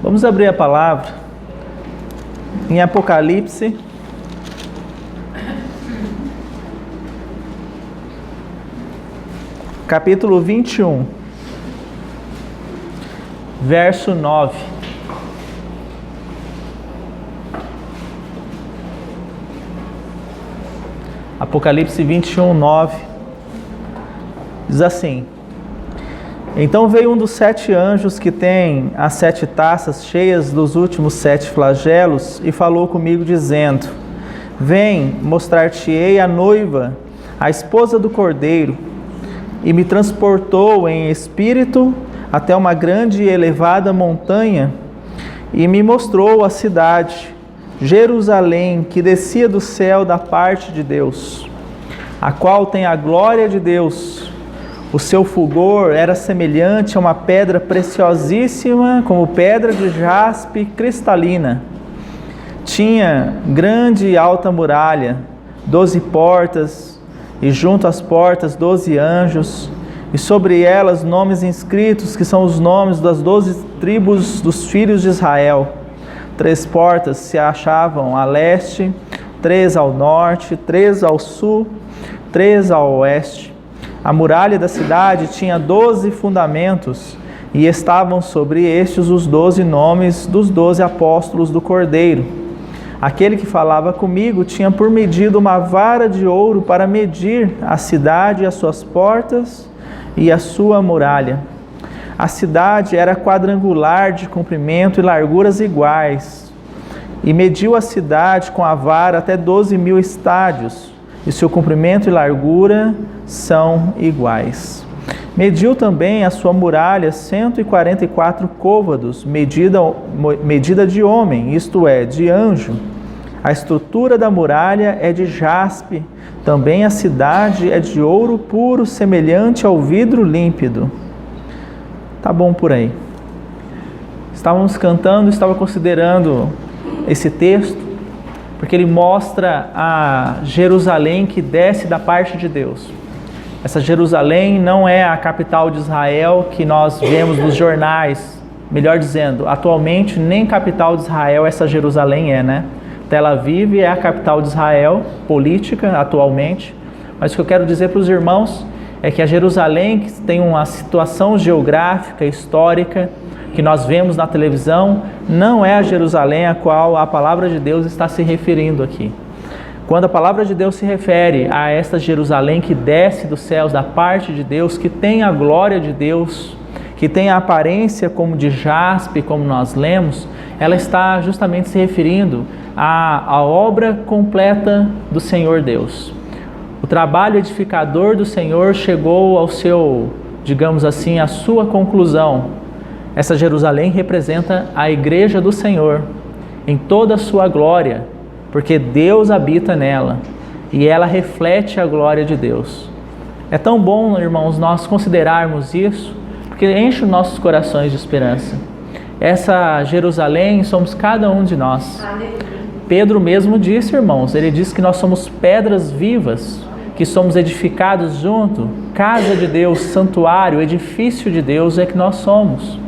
Vamos abrir a palavra em Apocalipse, capítulo 21, verso 9. Apocalipse 21, 9. Diz assim: Então veio um dos 7 anjos que tem as 7 taças cheias dos últimos 7 flagelos e falou comigo dizendo: Vem, mostrar-te-ei a noiva, a esposa do Cordeiro. E me transportou em espírito até uma grande e elevada montanha e me mostrou a cidade, Jerusalém, que descia do céu da parte de Deus, a qual tem a glória de Deus. O seu fulgor era semelhante a uma pedra preciosíssima, como pedra de jaspe cristalina. Tinha grande e alta muralha, 12 portas, e junto às portas 12 anjos, e sobre elas nomes inscritos, que são os nomes das 12 tribos dos filhos de Israel. 3 portas se achavam a leste, 3 ao norte, 3 ao sul, 3 ao oeste. A muralha da cidade tinha 12 fundamentos, e estavam sobre estes os 12 nomes dos 12 apóstolos do Cordeiro. Aquele que falava comigo tinha por medida uma vara de ouro para medir a cidade e as suas portas e a sua muralha. A cidade era quadrangular de comprimento e larguras iguais, e mediu a cidade com a vara até 12.000 estádios, e seu comprimento e largura são iguais. Mediu também a sua muralha 144 côvados, medida de homem, isto é, de anjo. A estrutura da muralha é de jaspe, também a cidade é de ouro puro, semelhante ao vidro límpido. Tá bom por aí. Estávamos cantando, estava considerando esse texto, porque ele mostra a Jerusalém que desce da parte de Deus. Essa Jerusalém não é a capital de Israel que nós vemos nos jornais. Melhor dizendo, atualmente nem capital de Israel essa Jerusalém é, né? Tel Aviv é a capital de Israel, política atualmente. Mas o que eu quero dizer para os irmãos é que a Jerusalém, que tem uma situação geográfica, histórica, que nós vemos na televisão, não é a Jerusalém a qual a palavra de Deus está se referindo aqui. Quando a palavra de Deus se refere a esta Jerusalém que desce dos céus da parte de Deus, que tem a glória de Deus, que tem a aparência como de jaspe, como nós lemos, ela está justamente se referindo à obra completa do Senhor Deus. O trabalho edificador do Senhor chegou ao seu, digamos assim, à sua conclusão. Essa Jerusalém representa a igreja do Senhor em toda a sua glória, porque Deus habita nela e ela reflete a glória de Deus. É tão bom, irmãos, nós considerarmos isso, porque enche os nossos corações de esperança. Essa Jerusalém somos cada um de nós. Pedro mesmo disse, irmãos, ele disse que nós somos pedras vivas, que somos edificados junto, casa de Deus, santuário, edifício de Deus é que nós somos.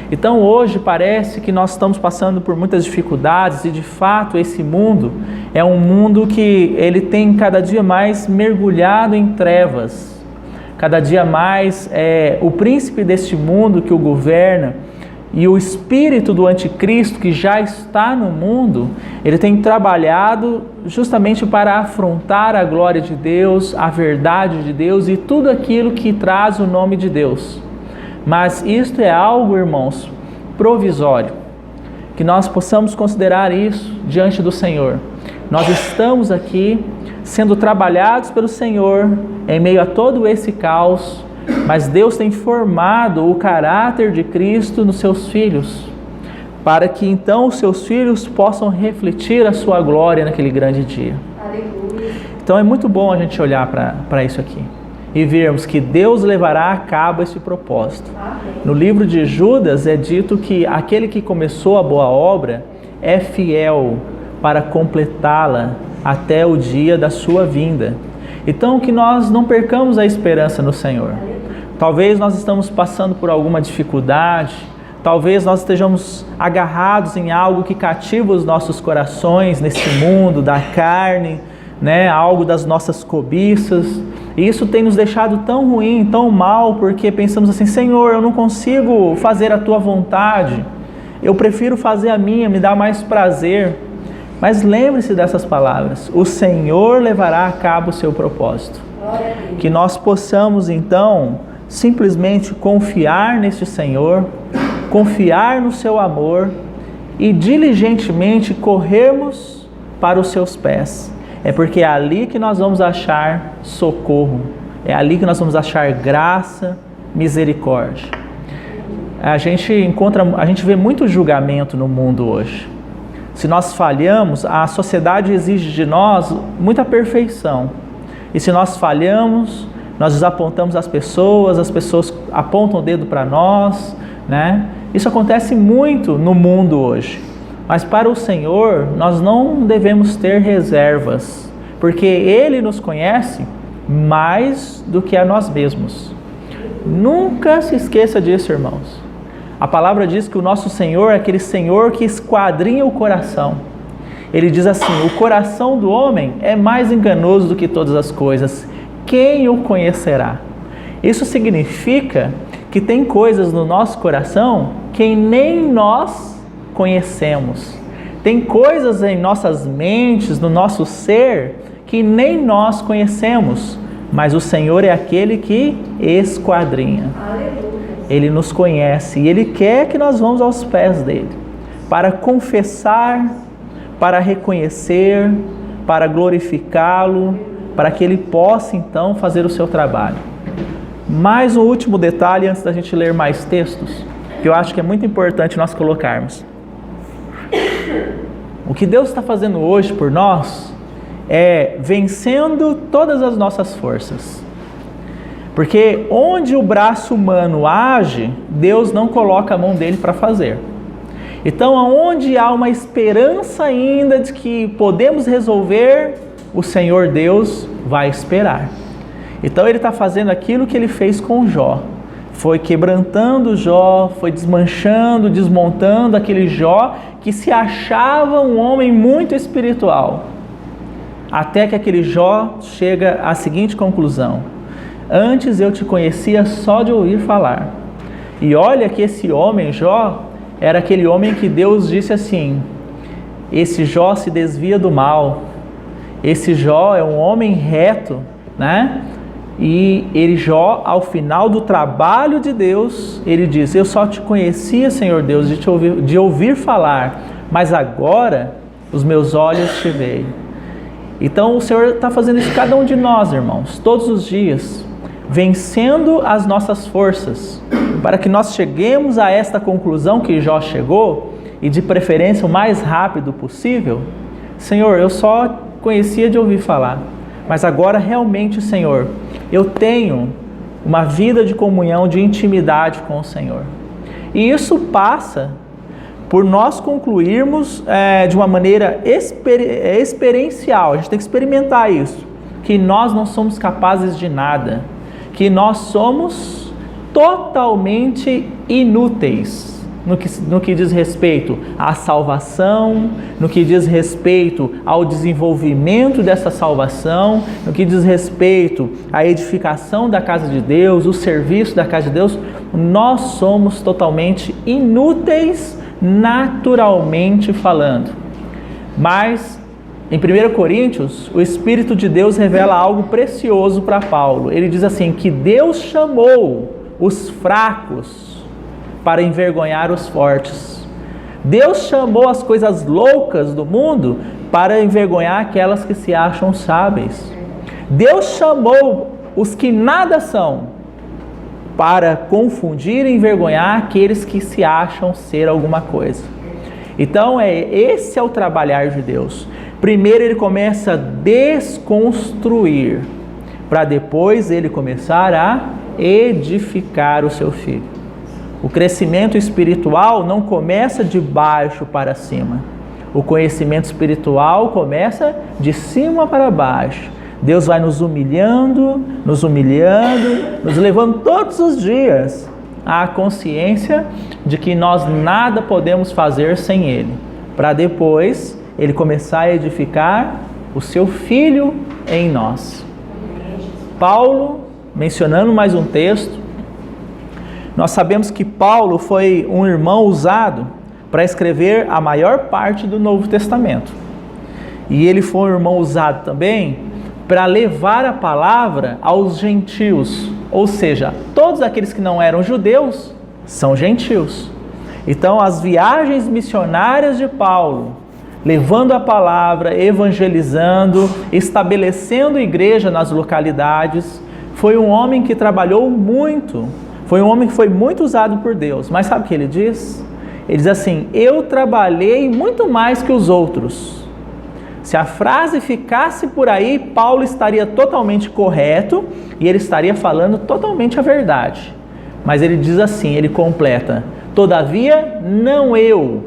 Então hoje parece que nós estamos passando por muitas dificuldades e de fato esse mundo é um mundo que ele tem cada dia mais mergulhado em trevas. Cada dia mais o príncipe deste mundo que o governa e o espírito do anticristo que já está no mundo, ele tem trabalhado justamente para afrontar a glória de Deus, a verdade de Deus e tudo aquilo que traz o nome de Deus. Mas isto é algo, irmãos, provisório, que nós possamos considerar isso diante do Senhor. Nós estamos aqui sendo trabalhados pelo Senhor em meio a todo esse caos, mas Deus tem formado o caráter de Cristo nos seus filhos, para que então os seus filhos possam refletir a sua glória naquele grande dia. Aleluia. Então é muito bom a gente olhar para isso aqui e vermos que Deus levará a cabo esse propósito. No livro de Judas é dito que aquele que começou a boa obra é fiel para completá-la até o dia da sua vinda. Então que nós não percamos a esperança no Senhor. Talvez nós estamos passando por alguma dificuldade, Talvez nós estejamos agarrados em algo que cativa os nossos corações nesse mundo da carne, né? Algo das nossas cobiças. E isso tem nos deixado tão ruim, tão mal, porque pensamos assim: Senhor, eu não consigo fazer a tua vontade, eu prefiro fazer a minha, me dá mais prazer. Mas lembre-se dessas palavras: o Senhor levará a cabo o seu propósito. Que nós possamos então simplesmente confiar neste Senhor, confiar no seu amor e diligentemente corrermos para os seus pés. É porque é ali que nós vamos achar socorro, é ali que nós vamos achar graça, misericórdia. A gente vê muito julgamento no mundo hoje. Se nós falhamos, a sociedade exige de nós muita perfeição. E se nós falhamos, nós desapontamos as pessoas apontam o dedo para nós, né? Isso acontece muito no mundo hoje. Mas para o Senhor, nós não devemos ter reservas, porque Ele nos conhece mais do que a nós mesmos. Nunca se esqueça disso, irmãos. A palavra diz que o nosso Senhor é aquele Senhor que esquadrinha o coração. Ele diz assim: o coração do homem é mais enganoso do que todas as coisas. Quem o conhecerá? Isso significa que tem coisas no nosso coração que nem nós conhecemos. Tem coisas em nossas mentes, no nosso ser, que nem nós conhecemos. Mas o Senhor é aquele que esquadrinha. Ele nos conhece e Ele quer que nós vamos aos pés dEle, para confessar, para reconhecer, para glorificá-lo, para que Ele possa então fazer o seu trabalho. Mais um último detalhe antes da gente ler mais textos, que eu acho que é muito importante nós colocarmos. O que Deus está fazendo hoje por nós é vencendo todas as nossas forças. Porque onde o braço humano age, Deus não coloca a mão dele para fazer. Então, aonde há uma esperança ainda de que podemos resolver, o Senhor Deus vai esperar. Então, Ele está fazendo aquilo que Ele fez com Jó. Foi quebrantando Jó, foi desmanchando, desmontando aquele Jó que se achava um homem muito espiritual. Até que aquele Jó chega à seguinte conclusão: antes eu te conhecia só de ouvir falar. E olha que esse homem, Jó, era aquele homem que Deus disse assim: esse Jó se desvia do mal, esse Jó é um homem reto, né? E Jó, ao final do trabalho de Deus, ele diz: eu só te conhecia, Senhor Deus, de ouvir falar, mas agora os meus olhos te veem. Então o Senhor está fazendo isso com cada um de nós, irmãos, todos os dias, vencendo as nossas forças, para que nós cheguemos a esta conclusão que Jó chegou, e de preferência o mais rápido possível: Senhor, eu só conhecia de ouvir falar, mas agora realmente, Senhor, eu tenho uma vida de comunhão, de intimidade com o Senhor. E isso passa por nós concluirmos de uma maneira experiencial. A gente tem que experimentar isso, que nós não somos capazes de nada, que nós somos totalmente inúteis no que diz respeito à salvação, no que diz respeito ao desenvolvimento dessa salvação, no que diz respeito à edificação da casa de Deus, o serviço da casa de Deus. Nós somos totalmente inúteis, naturalmente falando. Mas em 1 Coríntios, o Espírito de Deus revela algo precioso para Paulo. Ele diz assim, que Deus chamou os fracos para envergonhar os fortes. Deus chamou as coisas loucas do mundo para envergonhar aquelas que se acham sábias. Deus chamou os que nada são para confundir e envergonhar aqueles que se acham ser alguma coisa. Então, esse é o trabalhar de Deus. Primeiro Ele começa a desconstruir, para depois Ele começar a edificar o seu filho. O crescimento espiritual não começa de baixo para cima. O conhecimento espiritual começa de cima para baixo. Deus vai nos humilhando, nos levando todos os dias a consciência de que nós nada podemos fazer sem Ele, para depois Ele começar a edificar o seu Filho em nós. Paulo, mencionando mais um texto, nós sabemos que Paulo foi um irmão usado para escrever a maior parte do Novo Testamento. E ele foi um irmão usado também para levar a palavra aos gentios, ou seja, todos aqueles que não eram judeus são gentios. Então, as viagens missionárias de Paulo, levando a palavra, evangelizando, estabelecendo igreja nas localidades, foi um homem que trabalhou muito, foi um homem que foi muito usado por Deus. Mas sabe o que ele diz? Ele diz assim: eu trabalhei muito mais que os outros. Se a frase ficasse por aí, Paulo estaria totalmente correto e ele estaria falando totalmente a verdade. Mas ele diz assim, ele completa: todavia, não eu,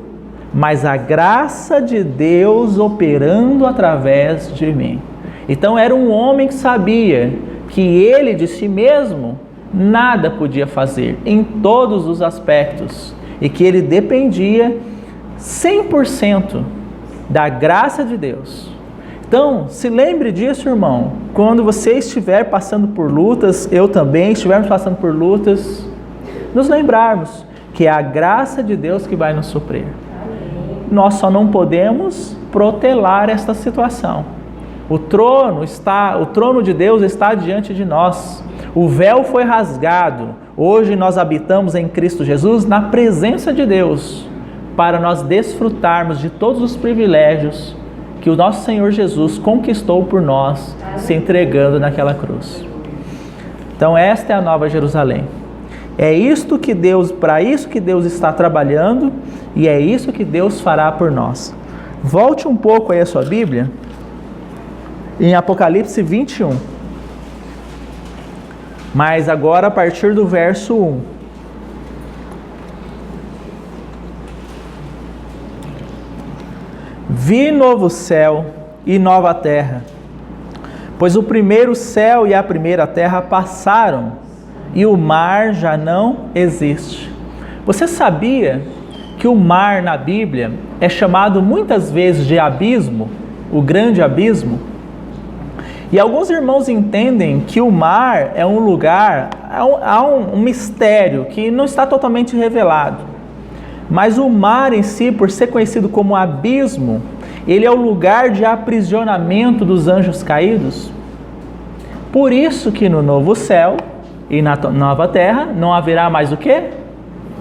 mas a graça de Deus operando através de mim. Então era um homem que sabia que ele de si mesmo nada podia fazer em todos os aspectos e que ele dependia 100% da graça de Deus. Então, se lembre disso, irmão. Quando você estiver passando por lutas, eu também estivermos passando por lutas, nos lembrarmos que é a graça de Deus que vai nos suprir. Nós só não podemos protelar esta situação. O trono de Deus está diante de nós. O véu foi rasgado. Hoje nós habitamos em Cristo Jesus na presença de Deus, para nós desfrutarmos de todos os privilégios que o nosso Senhor Jesus conquistou por nós, se entregando naquela cruz. Então esta é a Nova Jerusalém. É isto que Deus, para isso que Deus está trabalhando, e é isso que Deus fará por nós. Volte um pouco aí a sua Bíblia, em Apocalipse 21. Mas agora a partir do verso 1. Vi novo céu e nova terra, pois o primeiro céu e a primeira terra passaram, e o mar já não existe. Você sabia que o mar na Bíblia é chamado muitas vezes de abismo, o grande abismo? E alguns irmãos entendem que o mar é um lugar, há um mistério que não está totalmente revelado. Mas o mar em si, por ser conhecido como abismo, ele é o lugar de aprisionamento dos anjos caídos. Por isso que no novo céu e na nova terra não haverá mais o quê?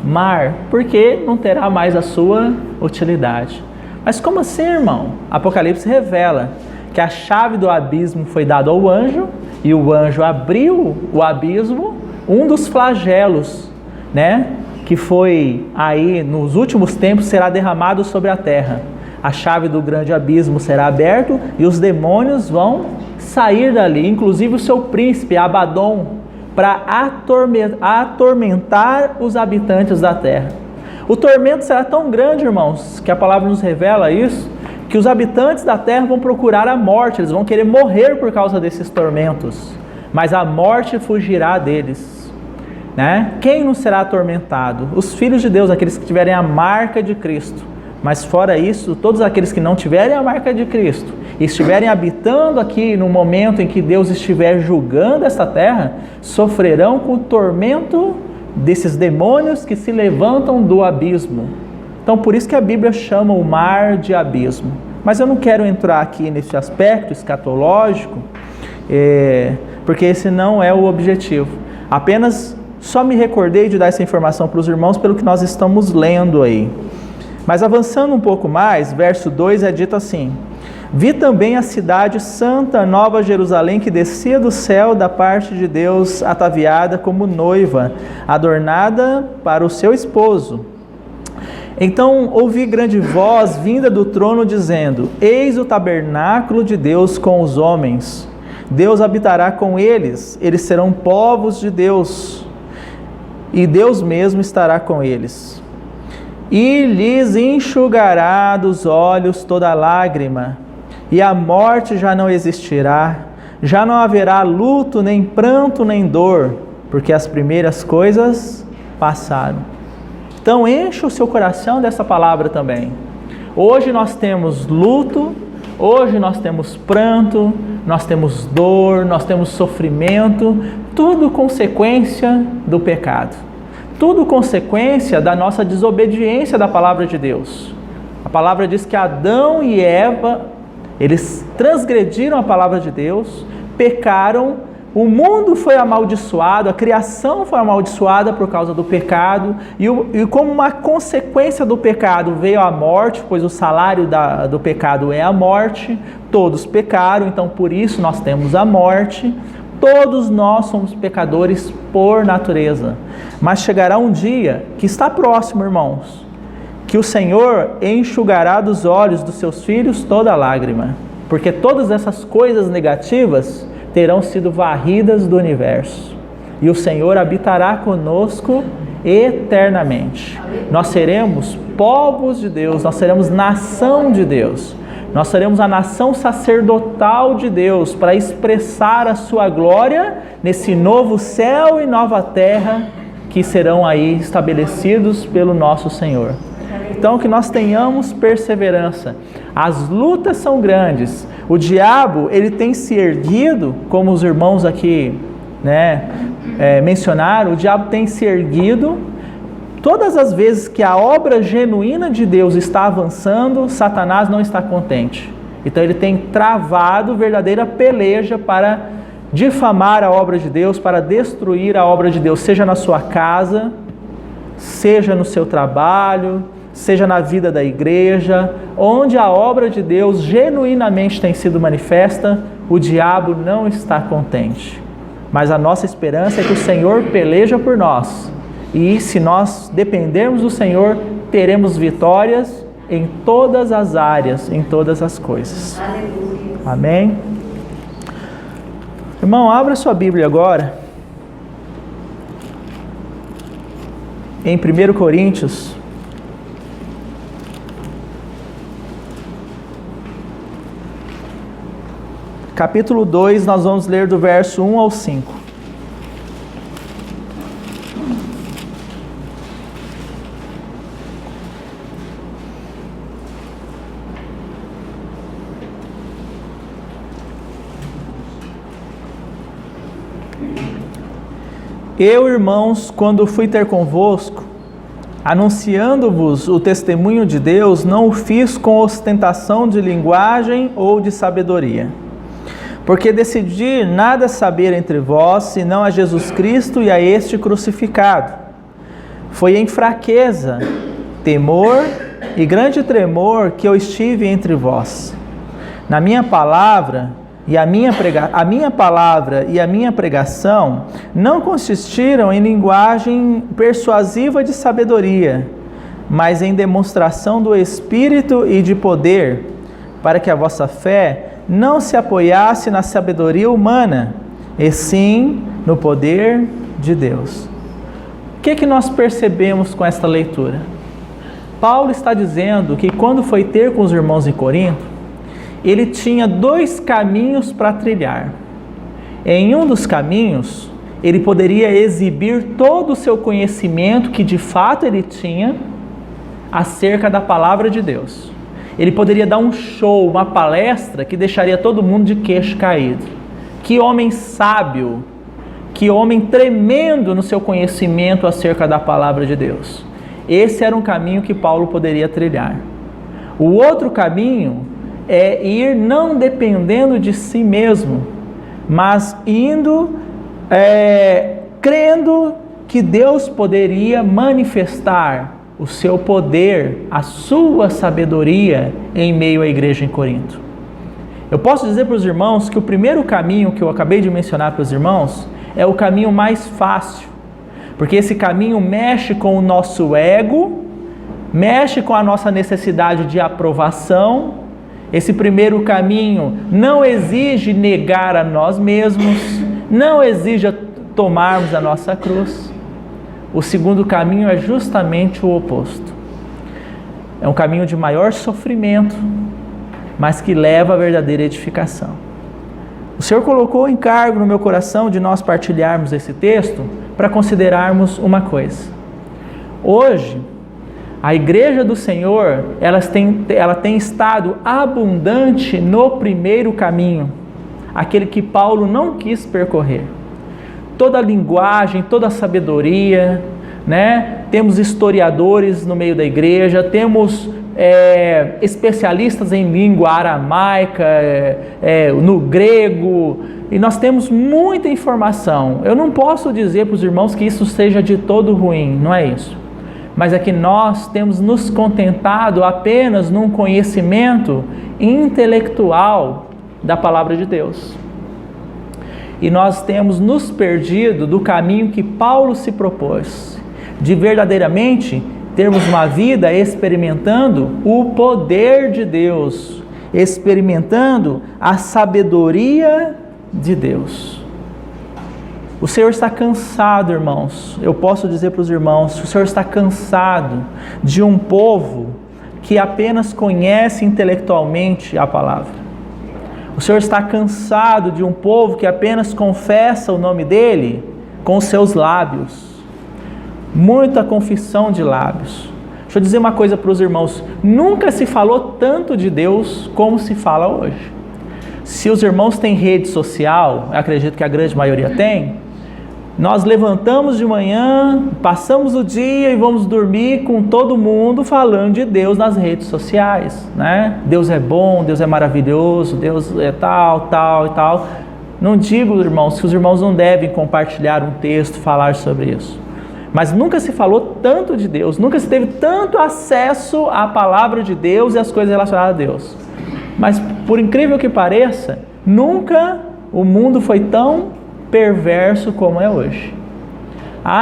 Mar, porque não terá mais a sua utilidade. Mas como assim, irmão? Apocalipse revela que a chave do abismo foi dada ao anjo, e o anjo abriu o abismo, um dos flagelos, que foi aí nos últimos tempos será derramado sobre a terra. A chave do grande abismo será aberta e os demônios vão sair dali, inclusive o seu príncipe Abaddon, para atormentar os habitantes da terra. O tormento será tão grande, irmãos, que a palavra nos revela isso, que os habitantes da terra vão procurar a morte, eles vão querer morrer por causa desses tormentos, mas a morte fugirá deles. Quem não será atormentado? Os filhos de Deus, aqueles que tiverem a marca de Cristo. Mas fora isso, todos aqueles que não tiverem a marca de Cristo e estiverem habitando aqui no momento em que Deus estiver julgando esta terra, sofrerão com o tormento desses demônios que se levantam do abismo. Então por isso que a Bíblia chama o mar de abismo. Mas eu não quero entrar aqui nesse aspecto escatológico, porque esse não é o objetivo. Apenas só me recordei de dar essa informação para os irmãos pelo que nós estamos lendo aí. Mas avançando um pouco mais, verso 2 é dito assim: vi também a cidade santa, Nova Jerusalém, que descia do céu da parte de Deus, ataviada como noiva, adornada para o seu esposo. Então ouvi grande voz vinda do trono dizendo: eis o tabernáculo de Deus com os homens. Deus habitará com eles, eles serão povos de Deus, e Deus mesmo estará com eles. E lhes enxugará dos olhos toda lágrima, e a morte já não existirá, já não haverá luto, nem pranto, nem dor, porque as primeiras coisas passaram. Então enche o seu coração dessa palavra também. Hoje nós temos luto, hoje nós temos pranto, nós temos dor, nós temos sofrimento, tudo consequência do pecado. Tudo consequência da nossa desobediência da palavra de Deus. A palavra diz que Adão e Eva, eles transgrediram a palavra de Deus, pecaram, o mundo foi amaldiçoado, a criação foi amaldiçoada por causa do pecado, e como uma consequência do pecado veio a morte, pois o salário do pecado é a morte, todos pecaram, então por isso nós temos a morte, todos nós somos pecadores por natureza. Mas chegará um dia, que está próximo, irmãos, que o Senhor enxugará dos olhos dos seus filhos toda lágrima, porque todas essas coisas negativas terão sido varridas do universo, e o Senhor habitará conosco eternamente. Nós seremos povos de Deus, nós seremos nação de Deus, nós seremos a nação sacerdotal de Deus, para expressar a sua glória nesse novo céu e nova terra que serão aí estabelecidos pelo nosso Senhor. Então que nós tenhamos perseverança. As lutas são grandes. O diabo, ele tem se erguido, como os irmãos aqui mencionaram, o diabo tem se erguido. Todas as vezes que a obra genuína de Deus está avançando, Satanás não está contente. Então ele tem travado verdadeira peleja para difamar a obra de Deus, para destruir a obra de Deus, seja na sua casa, seja no seu trabalho, seja na vida da igreja, onde a obra de Deus genuinamente tem sido manifesta, o diabo não está contente. Mas a nossa esperança é que o Senhor peleja por nós. E se nós dependermos do Senhor, teremos vitórias em todas as áreas, em todas as coisas. Aleluia. Amém? Irmão, abra sua Bíblia agora. Em 1 Coríntios. Capítulo 2, nós vamos ler do verso 1 ao 5. Eu, irmãos, quando fui ter convosco, anunciando-vos o testemunho de Deus, não o fiz com ostentação de linguagem ou de sabedoria. Porque decidi nada saber entre vós, senão a Jesus Cristo e a este crucificado. Foi em fraqueza, temor e grande tremor que eu estive entre vós. Na minha palavra e a minha pregação não consistiram em linguagem persuasiva de sabedoria, mas em demonstração do Espírito e de poder, para que a vossa fé não se apoiasse na sabedoria humana, e sim no poder de Deus. O que nós percebemos com esta leitura? Paulo está dizendo que quando foi ter com os irmãos em Corinto, ele tinha dois caminhos para trilhar. Em um dos caminhos, ele poderia exibir todo o seu conhecimento que de fato ele tinha acerca da palavra de Deus. Ele poderia dar um show, uma palestra que deixaria todo mundo de queixo caído. Que homem sábio, que homem tremendo no seu conhecimento acerca da palavra de Deus. Esse era um caminho que Paulo poderia trilhar. O outro caminho é ir não dependendo de si mesmo, mas indo crendo que Deus poderia manifestar o seu poder, a sua sabedoria em meio à igreja em Corinto. Eu posso dizer para os irmãos que o primeiro caminho que eu acabei de mencionar para os irmãos é o caminho mais fácil, porque esse caminho mexe com o nosso ego, mexe com a nossa necessidade de aprovação. Esse primeiro caminho não exige negar a nós mesmos, não exige tomarmos a nossa cruz. O segundo caminho é justamente o oposto. É um caminho de maior sofrimento, mas que leva à verdadeira edificação. O Senhor colocou o encargo no meu coração de nós partilharmos esse texto para considerarmos uma coisa. Hoje, a igreja do Senhor, ela tem estado abundante no primeiro caminho, aquele que Paulo não quis percorrer. Toda a linguagem, toda a sabedoria, né? Temos historiadores no meio da igreja, temos especialistas em língua aramaica, no grego, e nós temos muita informação. Eu não posso dizer para os irmãos que isso seja de todo ruim, não é isso. Mas é que nós temos nos contentado apenas num conhecimento intelectual da palavra de Deus. E nós temos nos perdido do caminho que Paulo se propôs, de verdadeiramente termos uma vida experimentando o poder de Deus, experimentando a sabedoria de Deus. O Senhor está cansado, irmãos. Eu posso dizer para os irmãos, o Senhor está cansado de um povo que apenas conhece intelectualmente a palavra. O Senhor está cansado de um povo que apenas confessa o nome dele com os seus lábios. Muita confissão de lábios. Deixa eu dizer uma coisa para os irmãos. Nunca se falou tanto de Deus como se fala hoje. Se os irmãos têm rede social, eu acredito que a grande maioria tem, nós levantamos de manhã, passamos o dia e vamos dormir com todo mundo falando de Deus nas redes sociais, né? Deus é bom, Deus é maravilhoso, Deus é tal, tal e tal. Não digo, irmãos, que os irmãos não devem compartilhar um texto, falar sobre isso. Mas nunca se falou tanto de Deus, nunca se teve tanto acesso à palavra de Deus e às coisas relacionadas a Deus. Mas, por incrível que pareça, nunca o mundo foi tão perverso como é hoje.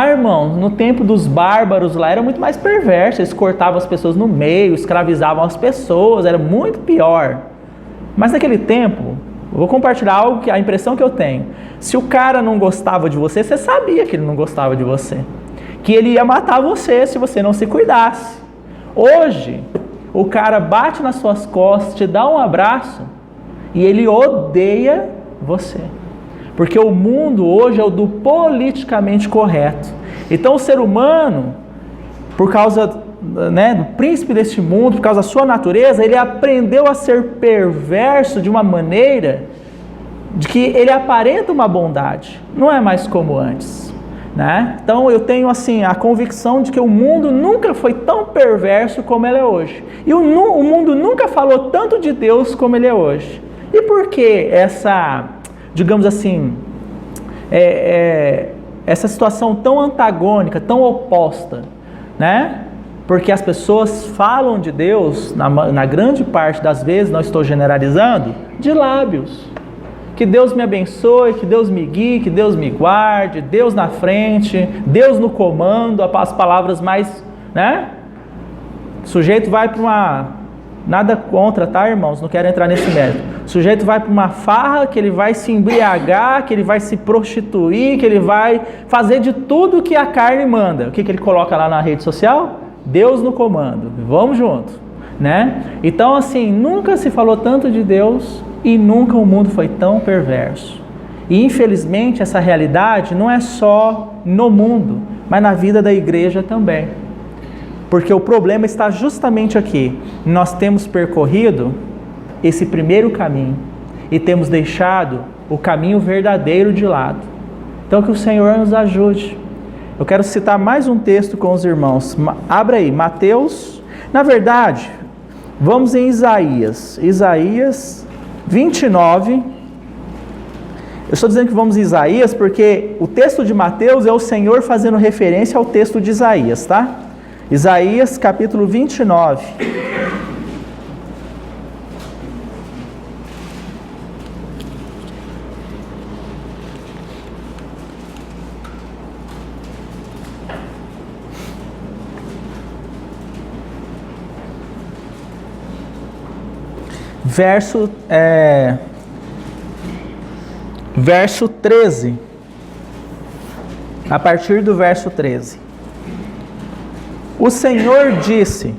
Irmãos, no tempo dos bárbaros lá era muito mais perverso, eles cortavam as pessoas no meio, escravizavam as pessoas, era muito pior. Mas naquele tempo, eu vou compartilhar algo que a impressão que eu tenho. Se o cara não gostava de você, você sabia que ele não gostava de você, que ele ia matar você se você não se cuidasse. Hoje, o cara bate nas suas costas, te dá um abraço e ele odeia você. Porque o mundo hoje é o do politicamente correto. Então o ser humano, por causa, do príncipe deste mundo, por causa da sua natureza, ele aprendeu a ser perverso de uma maneira de que ele aparenta uma bondade. Não é mais como antes. Então eu tenho assim a convicção de que o mundo nunca foi tão perverso como ele é hoje. E o mundo nunca falou tanto de Deus como ele é hoje. E por que essa, digamos assim, essa situação tão antagônica, tão oposta? Porque as pessoas falam de Deus, na grande parte das vezes, não estou generalizando, de lábios. Que Deus me abençoe, que Deus me guie, que Deus me guarde, Deus na frente, Deus no comando, as palavras mais, O sujeito vai para uma... Nada contra, tá, irmãos? Não quero entrar nesse mérito. O sujeito vai para uma farra, que ele vai se embriagar, que ele vai se prostituir, que ele vai fazer de tudo que a carne manda. O que ele coloca lá na rede social? Deus no comando. Vamos junto, Então, assim, nunca se falou tanto de Deus e nunca o mundo foi tão perverso. E, infelizmente, essa realidade não é só no mundo, mas na vida da igreja também. Porque o problema está justamente aqui. Nós temos percorrido esse primeiro caminho e temos deixado o caminho verdadeiro de lado. Então, que o Senhor nos ajude. Eu quero citar mais um texto com os irmãos. Abra aí, Mateus. Na verdade, vamos em Isaías. Isaías 29. Eu estou dizendo que vamos em Isaías porque o texto de Mateus é o Senhor fazendo referência ao texto de Isaías, tá? Isaías capítulo 29. Verso 13. A partir do verso 13. O Senhor disse: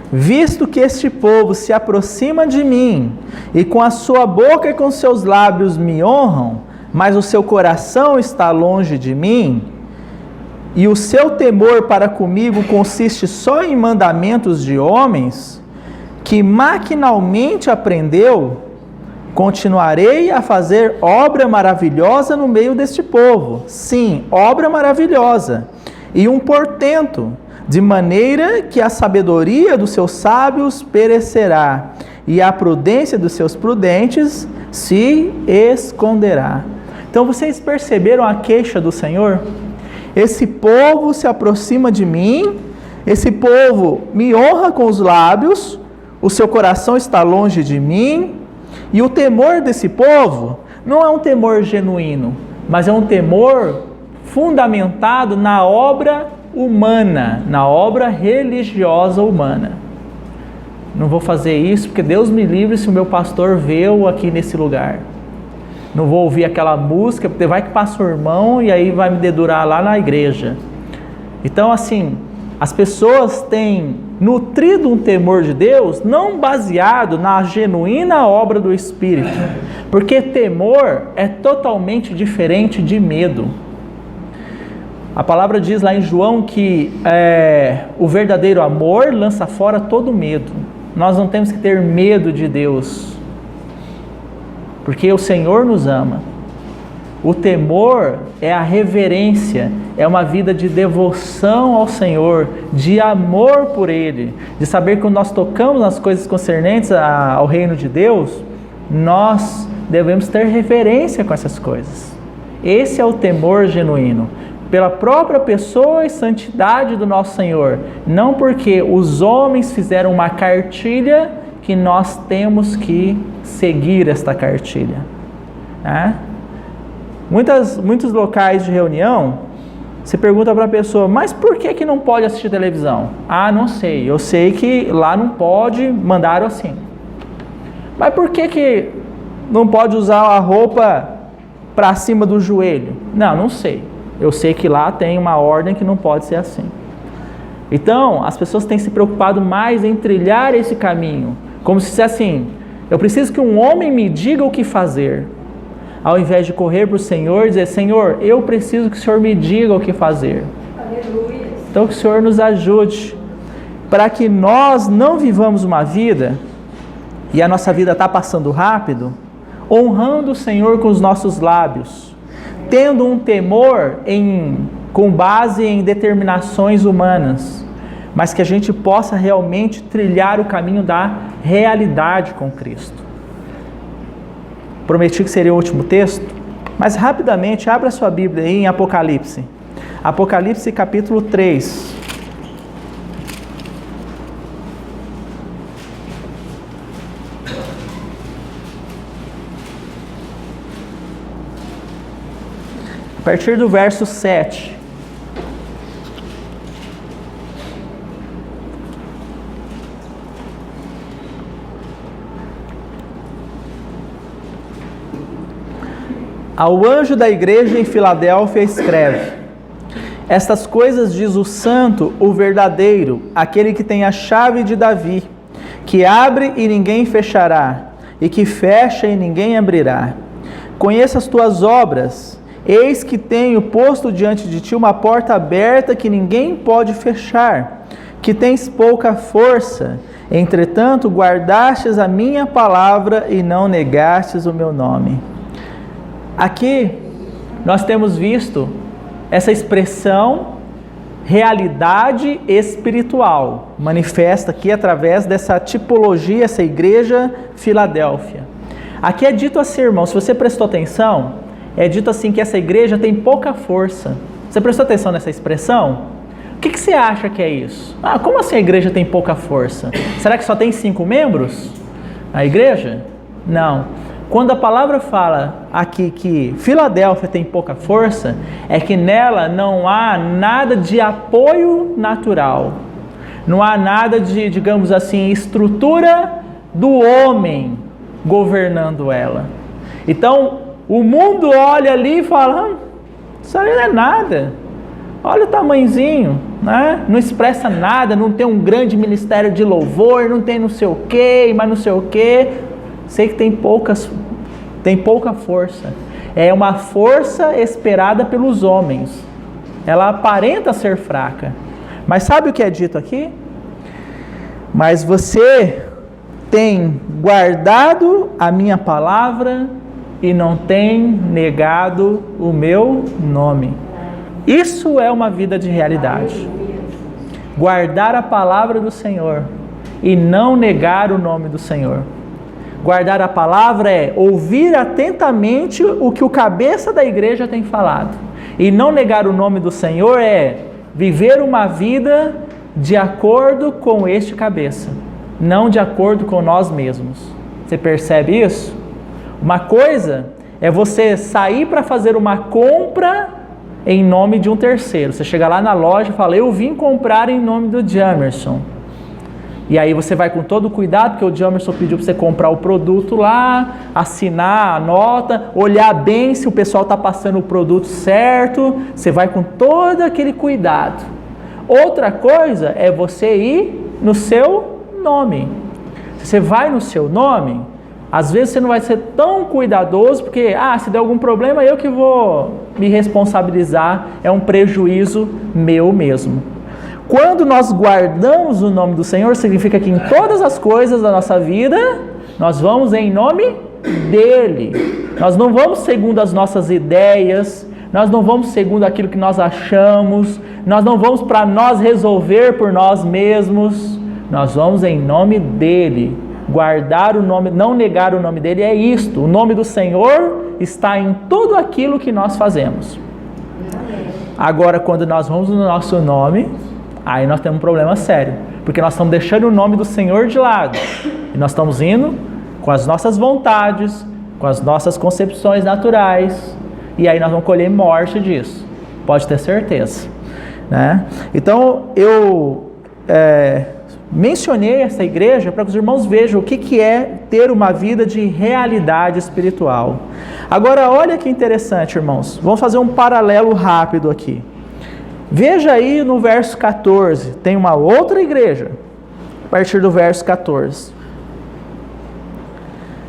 visto que este povo se aproxima de mim, e com a sua boca e com seus lábios me honram, mas o seu coração está longe de mim, e o seu temor para comigo consiste só em mandamentos de homens, que maquinalmente aprendeu, continuarei a fazer obra maravilhosa no meio deste povo. Sim, obra maravilhosa, e um portento, de maneira que a sabedoria dos seus sábios perecerá, e a prudência dos seus prudentes se esconderá. Então vocês perceberam a queixa do Senhor? Esse povo se aproxima de mim, esse povo me honra com os lábios, o seu coração está longe de mim, e o temor desse povo não é um temor genuíno, mas é um temor fundamentado na obra humana, na obra religiosa humana. Não vou fazer isso porque Deus me livre se o meu pastor vê eu aqui nesse lugar. Não vou ouvir aquela música, porque vai que passa o irmão e aí vai me dedurar lá na igreja. Então, assim, as pessoas têm nutrido um temor de Deus não baseado na genuína obra do Espírito, porque temor é totalmente diferente de medo. A palavra diz lá em João que o verdadeiro amor lança fora todo medo. Nós não temos que ter medo de Deus, porque o Senhor nos ama. O temor é a reverência, é uma vida de devoção ao Senhor, de amor por Ele, de saber que quando nós tocamos nas coisas concernentes ao reino de Deus, nós devemos ter reverência com essas coisas. Esse é o temor genuíno, pela própria pessoa e santidade do nosso Senhor, não porque os homens fizeram uma cartilha que nós temos que seguir esta cartilha, né? Muitos locais de reunião, você pergunta para a pessoa, mas por que não pode assistir televisão? Ah, não sei, eu sei que lá não pode, mandaram assim. Mas por que não pode usar a roupa para cima do joelho? Não sei. Eu sei que lá tem uma ordem que não pode ser assim. Então, as pessoas têm se preocupado mais em trilhar esse caminho, como se fosse assim, eu preciso que um homem me diga o que fazer, ao invés de correr para o Senhor e dizer, Senhor, eu preciso que o Senhor me diga o que fazer. Aleluia. Então que o Senhor nos ajude, para que nós não vivamos uma vida, e a nossa vida está passando rápido, honrando o Senhor com os nossos lábios, tendo um temor com base em determinações humanas, mas que a gente possa realmente trilhar o caminho da realidade com Cristo. Prometi que seria o último texto, mas rapidamente, abra sua Bíblia aí em Apocalipse. Apocalipse capítulo 3. A partir do verso 7. Ao anjo da igreja em Filadélfia escreve: estas coisas diz o santo, o verdadeiro, aquele que tem a chave de Davi, que abre e ninguém fechará, e que fecha e ninguém abrirá. Conheça as tuas obras, eis que tenho posto diante de ti uma porta aberta que ninguém pode fechar, que tens pouca força, entretanto guardastes a minha palavra e não negastes o meu nome. Aqui nós temos visto essa expressão realidade espiritual, manifesta aqui através dessa tipologia, essa igreja Filadélfia. Aqui é dito assim, irmão, se você prestou atenção, é dito assim que essa igreja tem pouca força. Você prestou atenção nessa expressão? O que você acha que é isso? Como assim a igreja tem pouca força? Será que só tem 5 membros? A igreja? Não. Quando a palavra fala aqui que Filadélfia tem pouca força, é que nela não há nada de apoio natural. Não há nada de, digamos assim, estrutura do homem governando ela. Então, o mundo olha ali e fala, isso ali não é nada. Olha o tamanhozinho, né? Não expressa nada, não tem um grande ministério de louvor, não tem não sei o quê, mas não sei o quê. Sei que tem pouca força. É uma força esperada pelos homens. ela aparenta ser fraca. Mas sabe o que é dito aqui? Mas você tem guardado a minha palavra e não tem negado o meu nome. Isso é uma vida de realidade. Guardar a palavra do Senhor e não negar o nome do Senhor. Guardar a palavra é ouvir atentamente o que o cabeça da igreja tem falado. E não negar o nome do Senhor é viver uma vida de acordo com este cabeça, não de acordo com nós mesmos. Você percebe isso? Uma coisa é você sair para fazer uma compra em nome de um terceiro. Você chega lá na loja e fala, eu vim comprar em nome do Jamerson. E aí você vai com todo cuidado, porque o Jamerson pediu para você comprar o produto lá, assinar a nota, olhar bem se o pessoal está passando o produto certo. Você vai com todo aquele cuidado. Outra coisa é você ir no seu nome. Se você vai no seu nome, às vezes você não vai ser tão cuidadoso, porque, se der algum problema, eu que vou me responsabilizar, é um prejuízo meu mesmo. Quando nós guardamos o nome do Senhor, significa que em todas as coisas da nossa vida, nós vamos em nome dEle. Nós não vamos segundo as nossas ideias, nós não vamos segundo aquilo que nós achamos, nós não vamos para nós resolver por nós mesmos, nós vamos em nome dEle. Guardar o nome, não negar o nome dEle é isto. O nome do Senhor está em tudo aquilo que nós fazemos. Agora, quando nós vamos no nosso nome, aí nós temos um problema sério, porque nós estamos deixando o nome do Senhor de lado, e nós estamos indo com as nossas vontades, com as nossas concepções naturais, e aí nós vamos colher morte disso, pode ter certeza, né? Então, eu mencionei essa igreja para que os irmãos vejam o que é ter uma vida de realidade espiritual. Agora, olha que interessante, irmãos, vamos fazer um paralelo rápido aqui. Veja aí no verso 14, tem uma outra igreja, a partir do verso 14.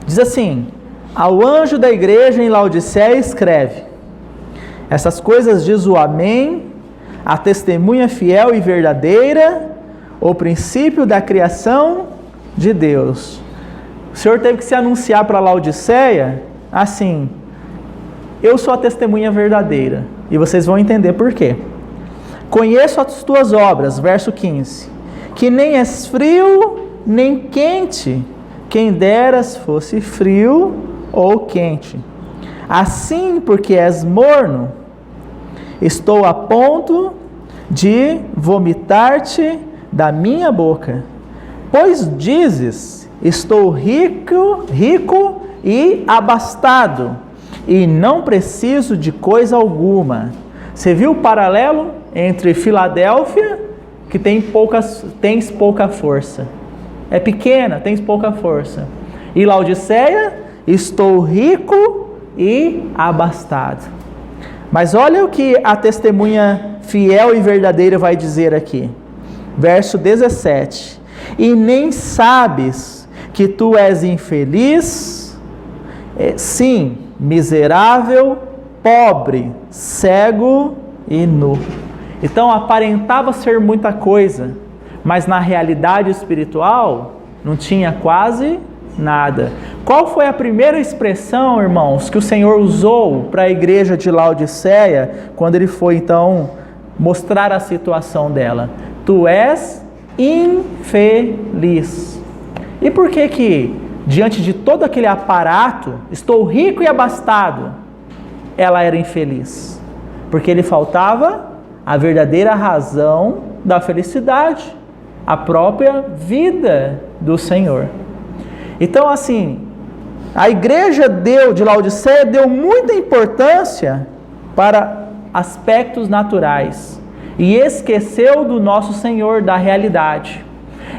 Diz assim, ao anjo da igreja em Laodiceia escreve, essas coisas diz o Amém, a testemunha fiel e verdadeira, o princípio da criação de Deus. O Senhor teve que se anunciar para Laodiceia, assim, eu sou a testemunha verdadeira, e vocês vão entender por quê. Conheço as tuas obras, verso 15, que nem és frio, nem quente, quem deras fosse frio ou quente. Assim, porque és morno, estou a ponto de vomitar-te da minha boca. Pois dizes, estou rico e abastado, e não preciso de coisa alguma. Você viu o paralelo entre Filadélfia, que tens pouca força, é pequena, tens pouca força, e Laodiceia, estou rico e abastado. Mas olha o que a testemunha fiel e verdadeira vai dizer aqui, verso 17, e nem sabes que tu és infeliz, sim, miserável, pobre, cego e nu. Então aparentava ser muita coisa, mas na realidade espiritual não tinha quase nada. Qual foi a primeira expressão, irmãos, que o Senhor usou para a igreja de Laodiceia, quando ele foi então mostrar a situação dela? Tu és infeliz. E por que diante de todo aquele aparato, estou rico e abastado, ela era infeliz? Porque lhe faltava a verdadeira razão da felicidade, a própria vida do Senhor. Então, assim, a igreja de Laodiceia deu muita importância para aspectos naturais e esqueceu do nosso Senhor, da realidade.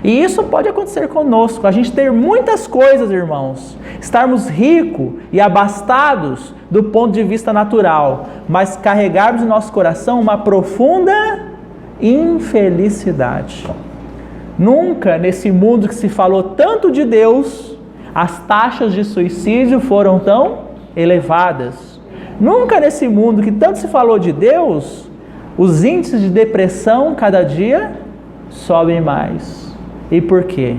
E isso pode acontecer conosco, a gente ter muitas coisas, irmãos, estarmos ricos e abastados do ponto de vista natural, mas carregarmos em nosso coração uma profunda infelicidade. Nunca nesse mundo que se falou tanto de Deus, as taxas de suicídio foram tão elevadas. Nunca nesse mundo que tanto se falou de Deus, Os índices de depressão cada dia sobem mais. E por quê?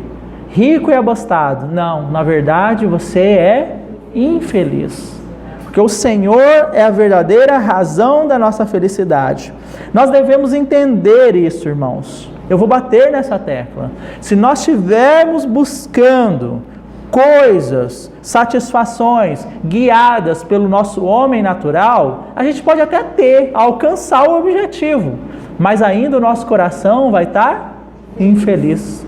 Rico e abastado. Não, na verdade você é infeliz. Porque o Senhor é a verdadeira razão da nossa felicidade. Nós devemos entender isso, irmãos. Eu vou bater nessa tecla. Se nós estivermos buscando coisas, satisfações guiadas pelo nosso homem natural, a gente pode até alcançar o objetivo, mas ainda o nosso coração vai estar infeliz.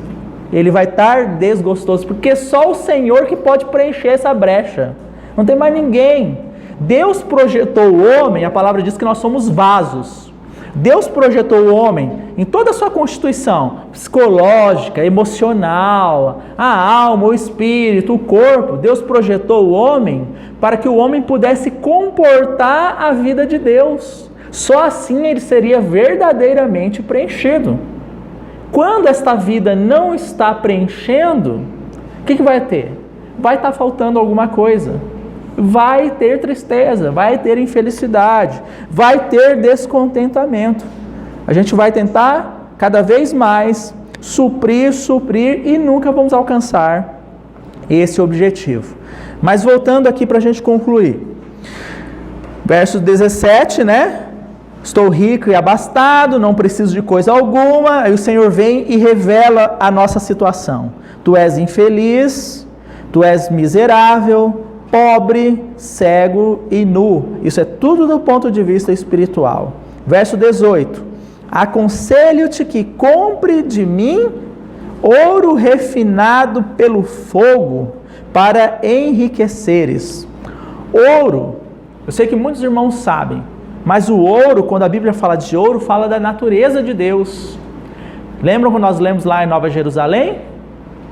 Ele vai estar desgostoso, porque só o Senhor que pode preencher essa brecha. Não tem mais ninguém. Deus projetou o homem, a palavra diz que nós somos vasos. Deus projetou o homem em toda a sua constituição psicológica, emocional, a alma, o espírito, o corpo. Deus projetou o homem para que o homem pudesse comportar a vida de Deus. Só assim ele seria verdadeiramente preenchido. Quando esta vida não está preenchendo, o que vai ter? Vai estar faltando alguma coisa. Vai ter tristeza, vai ter infelicidade, vai ter descontentamento. A gente vai tentar cada vez mais suprir e nunca vamos alcançar esse objetivo. Mas voltando aqui para a gente concluir. Verso 17, né? Estou rico e abastado, não preciso de coisa alguma. Aí o Senhor vem e revela a nossa situação. Tu és infeliz, tu és miserável, pobre, cego e nu. Isso é tudo do ponto de vista espiritual. Verso 18. Aconselho-te que compre de mim ouro refinado pelo fogo para enriqueceres. Ouro, eu sei que muitos irmãos sabem, mas o ouro, quando a Bíblia fala de ouro, fala da natureza de Deus. Lembram quando nós lemos lá em Nova Jerusalém?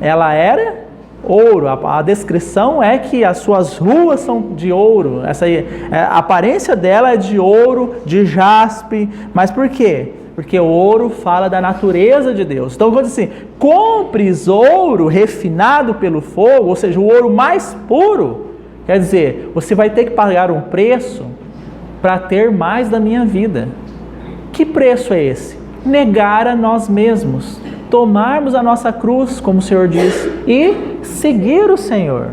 Ela era ouro. A descrição é que as suas ruas são de ouro. A aparência dela é de ouro, de jaspe. Mas por quê? Porque o ouro fala da natureza de Deus. Então, quando assim, compres ouro refinado pelo fogo, ou seja, o ouro mais puro, quer dizer, você vai ter que pagar um preço para ter mais da minha vida. Que preço é esse? Negar a nós mesmos, tomarmos a nossa cruz, como o Senhor diz, e seguir o Senhor.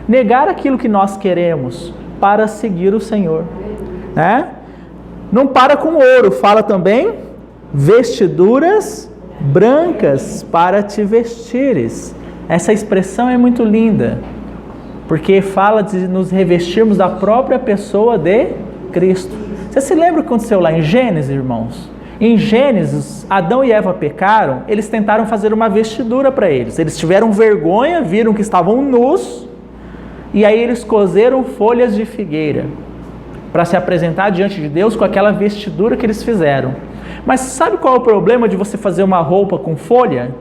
Negar aquilo que nós queremos para seguir o Senhor, né? Não para com ouro, fala também vestiduras brancas para te vestires. Essa expressão é muito linda, porque fala de nos revestirmos da própria pessoa de Cristo. Você se lembra o que aconteceu lá em Gênesis, irmãos? Em Gênesis, Adão e Eva pecaram, eles tentaram fazer uma vestidura para eles. Eles tiveram vergonha, viram que estavam nus, e aí eles cozeram folhas de figueira para se apresentar diante de Deus com aquela vestidura que eles fizeram. Mas sabe qual é o problema de você fazer uma roupa com folha?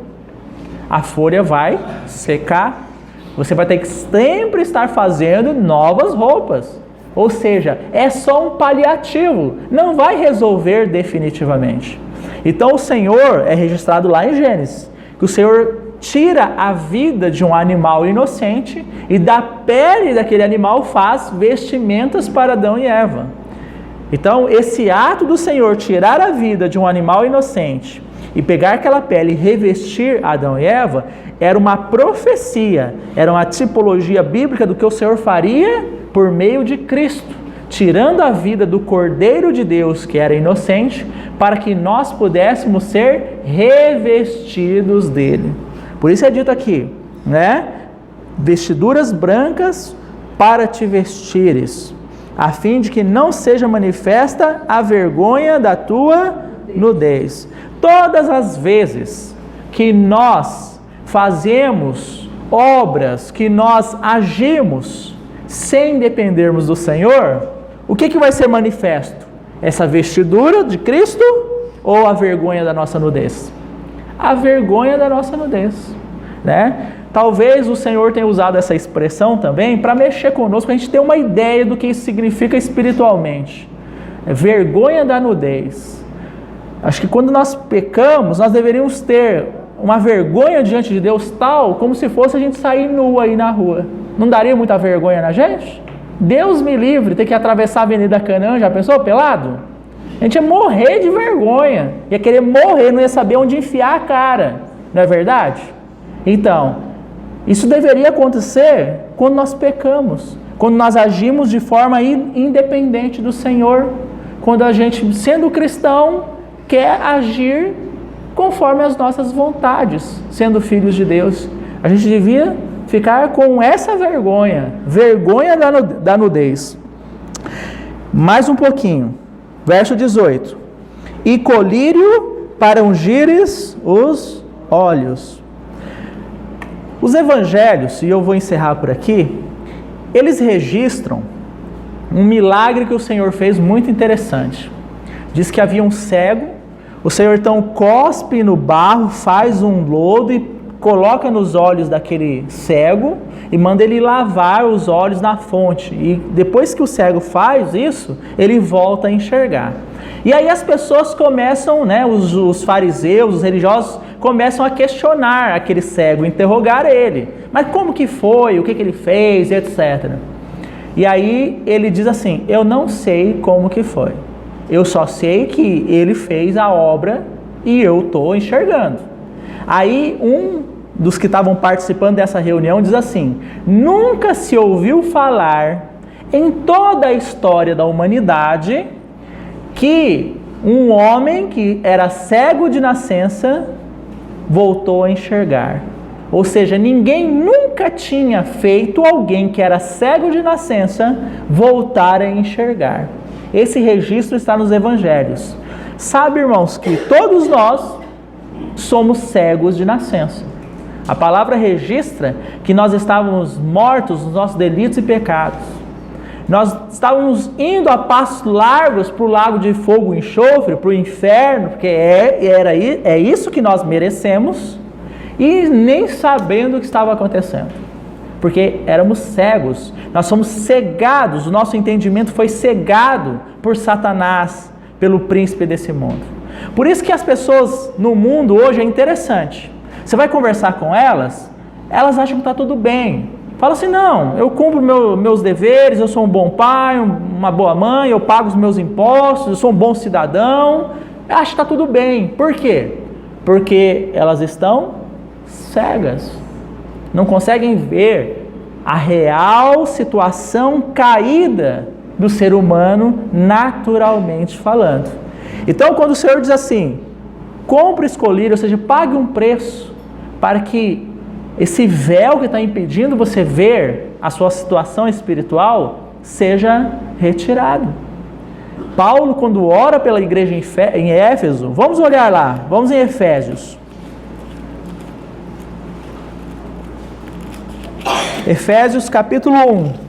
A folha vai secar, você vai ter que sempre estar fazendo novas roupas. Ou seja, é só um paliativo, não vai resolver definitivamente. Então o Senhor é registrado lá em Gênesis, que o Senhor tira a vida de um animal inocente e da pele daquele animal faz vestimentas para Adão e Eva. Então esse ato do Senhor tirar a vida de um animal inocente e pegar aquela pele e revestir Adão e Eva, era uma profecia, era uma tipologia bíblica do que o Senhor faria por meio de Cristo, tirando a vida do Cordeiro de Deus, que era inocente, para que nós pudéssemos ser revestidos dele. Por isso é dito aqui, né? Vestiduras brancas para te vestires, a fim de que não seja manifesta a vergonha da tua nudez. Todas as vezes que nós fazemos obras, que nós agimos sem dependermos do Senhor, o que vai ser manifesto? Essa vestidura de Cristo ou a vergonha da nossa nudez? A vergonha da nossa nudez, né? Talvez o Senhor tenha usado essa expressão também para mexer conosco, para a gente ter uma ideia do que isso significa espiritualmente. Vergonha da nudez. Acho que quando nós pecamos, nós deveríamos ter uma vergonha diante de Deus tal, como se fosse a gente sair nu aí na rua. Não daria muita vergonha na gente? Deus me livre, ter que atravessar a Avenida Canaã, já pensou, pelado? A gente ia morrer de vergonha, ia querer morrer, não ia saber onde enfiar a cara, não é verdade? Então, isso deveria acontecer quando nós pecamos, quando nós agimos de forma independente do Senhor, quando a gente, sendo cristão, quer agir conforme as nossas vontades, sendo filhos de Deus. A gente devia ficar com essa vergonha da nudez. Mais um pouquinho, verso 18. E colírio para ungires os olhos. Os evangelhos, e eu vou encerrar por aqui, eles registram um milagre que o Senhor fez muito interessante. Diz que havia um cego, o Senhor então cospe no barro, faz um lodo e coloca nos olhos daquele cego e manda ele lavar os olhos na fonte. E depois que o cego faz isso, ele volta a enxergar. E aí as pessoas começam, os fariseus, os religiosos, começam a questionar aquele cego, interrogar ele. Mas como que foi? O que ele fez? Etc. E aí ele diz assim, eu não sei como que foi. Eu só sei que ele fez a obra e eu estou enxergando. Aí um dos que estavam participando dessa reunião diz assim, nunca se ouviu falar em toda a história da humanidade que um homem que era cego de nascença voltou a enxergar. Ou seja, ninguém nunca tinha feito alguém que era cego de nascença voltar a enxergar. Esse registro está nos evangelhos. Sabe, irmãos, que todos nós somos cegos de nascença. A palavra registra que nós estávamos mortos nos nossos delitos e pecados. Nós estávamos indo a passos largos para o lago de fogo e enxofre, para o inferno, porque é isso que nós merecemos, e nem sabendo o que estava acontecendo, porque éramos cegos, nós somos cegados, o nosso entendimento foi cegado por Satanás, pelo príncipe desse mundo. Por isso que as pessoas no mundo hoje é interessante, você vai conversar com elas, elas acham que está tudo bem, fala assim, não, eu cumpro meus deveres, eu sou um bom pai, uma boa mãe, eu pago os meus impostos, eu sou um bom cidadão, acho que está tudo bem. Por quê? Porque elas estão cegas, não conseguem ver a real situação caída do ser humano, naturalmente falando. Então, quando o Senhor diz assim, compre escolher, ou seja, pague um preço para que esse véu que está impedindo você ver a sua situação espiritual seja retirado. Paulo, quando ora pela igreja em Éfeso, vamos olhar lá, vamos em Efésios. Efésios capítulo 1.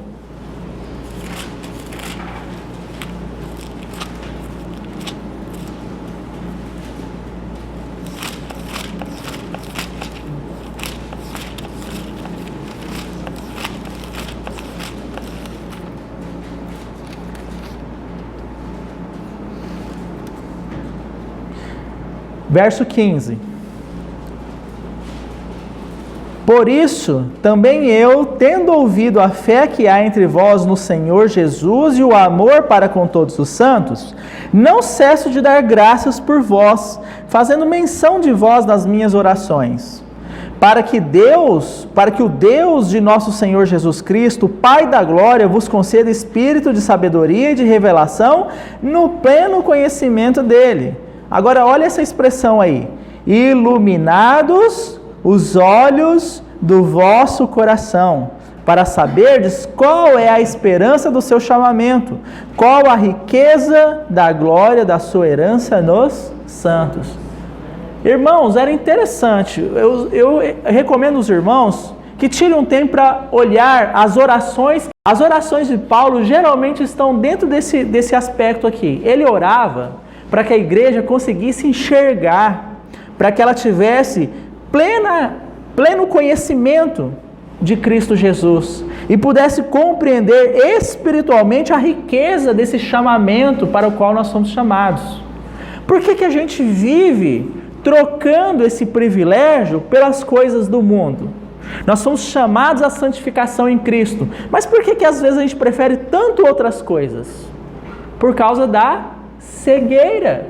Verso 15. Por isso, também eu, tendo ouvido a fé que há entre vós no Senhor Jesus e o amor para com todos os santos, não cesso de dar graças por vós, fazendo menção de vós nas minhas orações, para que o Deus de nosso Senhor Jesus Cristo, Pai da glória, vos conceda espírito de sabedoria e de revelação no pleno conhecimento dele. Agora olha essa expressão aí, iluminados os olhos do vosso coração, para saberdes qual é a esperança do seu chamamento, qual a riqueza da glória da sua herança nos santos. Irmãos, era interessante, eu recomendo aos irmãos que tirem um tempo para olhar as orações. As orações de Paulo geralmente estão dentro desse aspecto aqui. Ele orava para que a igreja conseguisse enxergar, para que ela tivesse pleno conhecimento de Cristo Jesus e pudesse compreender espiritualmente a riqueza desse chamamento para o qual nós somos chamados. Por que a gente vive trocando esse privilégio pelas coisas do mundo? Nós somos chamados à santificação em Cristo, mas por que às vezes a gente prefere tanto outras coisas? Por causa da cegueira.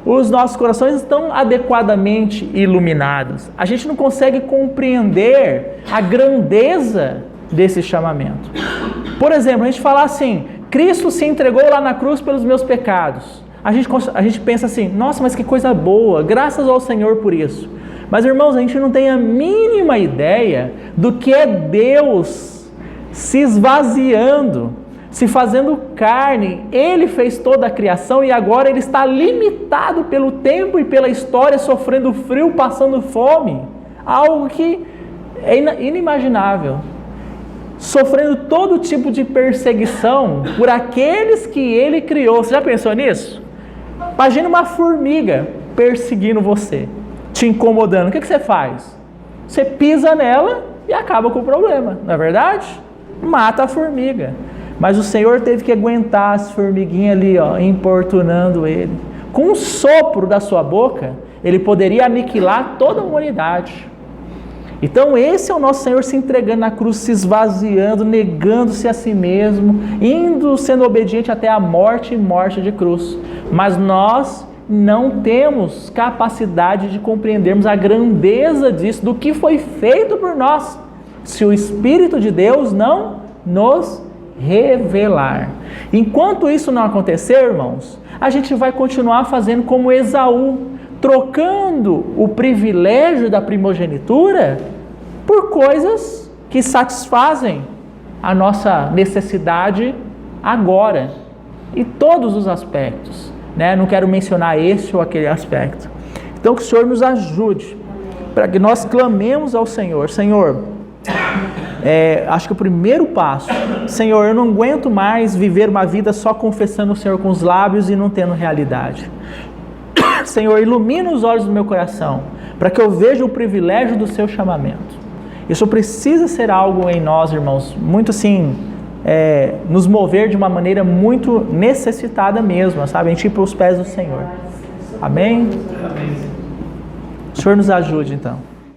Os nossos corações estão adequadamente iluminados. A gente não consegue compreender a grandeza desse chamamento. Por exemplo, a gente fala assim, Cristo se entregou lá na cruz pelos meus pecados. A gente pensa assim, nossa, mas que coisa boa, graças ao Senhor por isso. Mas irmãos, a gente não tem a mínima ideia do que é Deus se esvaziando, se fazendo carne. Ele fez toda a criação e agora ele está limitado pelo tempo e pela história, sofrendo frio, passando fome. Algo que é inimaginável. Sofrendo todo tipo de perseguição por aqueles que ele criou. Você já pensou nisso? Imagina uma formiga perseguindo você, te incomodando. O que você faz? Você pisa nela e acaba com o problema, não é verdade? Mata a formiga. Mas o Senhor teve que aguentar as formiguinhas ali, importunando ele. Com um sopro da sua boca, ele poderia aniquilar toda a humanidade. Então esse é o nosso Senhor se entregando na cruz, se esvaziando, negando-se a si mesmo, indo, sendo obediente até a morte e morte de cruz. Mas nós não temos capacidade de compreendermos a grandeza disso, do que foi feito por nós, se o Espírito de Deus não nos revelar. Enquanto isso não acontecer, irmãos, a gente vai continuar fazendo como Esaú, trocando o privilégio da primogenitura por coisas que satisfazem a nossa necessidade agora, em todos os aspectos, né? Não quero mencionar esse ou aquele aspecto. Então que o Senhor nos ajude, para que nós clamemos ao Senhor. Senhor, acho que o primeiro passo, Senhor, eu não aguento mais viver uma vida só confessando o Senhor com os lábios e não tendo realidade. Senhor, ilumina os olhos do meu coração, para que eu veja o privilégio do seu chamamento. Isso precisa ser algo em nós, irmãos, muito assim, nos mover de uma maneira muito necessitada mesmo, sabe? A gente ir para os pés do Senhor. Amém? O Senhor nos ajude, então.